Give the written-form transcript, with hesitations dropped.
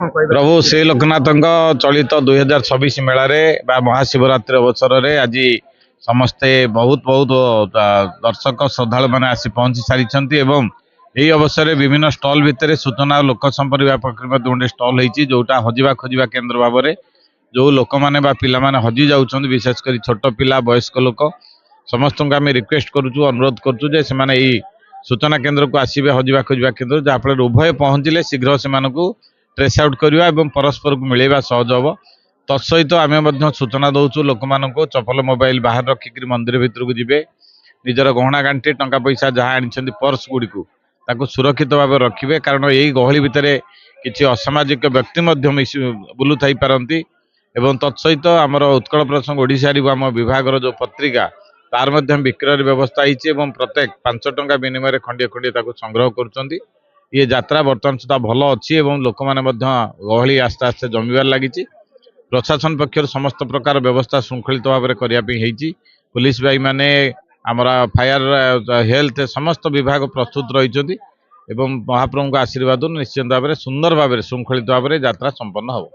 प्रभु श्री लोकनाथ चलित 2026 मेल महाशिवरात्रि अवसर में आज समस्ते बहुत बहुत दर्शक श्रद्धा मैंने आसी पहुंची सारी यही अवसर में विभिन्न स्टल भितर सूचना और लोक संपर्क विभाग पक्ष गोटे स्टल होती जोटा हजिबा खोजा केन्द्र भाव में जो लोक मैंने पिला हजि जाऊँ विशेषकर छोट पिला वयस्क लोक समस्त को आम रिक्वेस्ट करुचु अनुरोध करुचु से सूचना केन्द्र को आसवे हजिबा खोजा केन्द्र जहाँफल उभय पहुँचले शीघ्र से ट्रेस आउट करवा और परस्पर को मिलवा सहज हम तत्सहित आम सूचना दौचु लोक मान चपल मोबाइल बाहर रखिक मंदिर भितर को जीवे निजर गहना गांठी टंका पैसा जहाँ आनी पर्स गुड़ी को सुरक्षित भाव रखिए कारण यही गहली भितर किसी असामाजिक व्यक्ति बुलू थी पारती एवं तत्सहित आमर उत्कल प्रसंग ओडिशा आम विभाग जो पत्रिका तार विक्रय व्यवस्था होती प्रत्येक 5 टंका विनिमय खंडे खंडे संग्रह कर ये यात्रा बर्तमान सुधा भल अच्छी लोक मैंने गहली आस्ते आस्ते जमीबार लगी प्रशासन पक्षर समस्त प्रकार व्यवस्था श्रृंखलित भाव में करने पुलिस भाई माने आमर फायर हेल्थ समस्त विभाग प्रस्तुत रही महाप्रभु आशीर्वाद निश्चित भाव में सुंदर भाव में श्रृंखलित भाव में यात्रा संपन्न हो।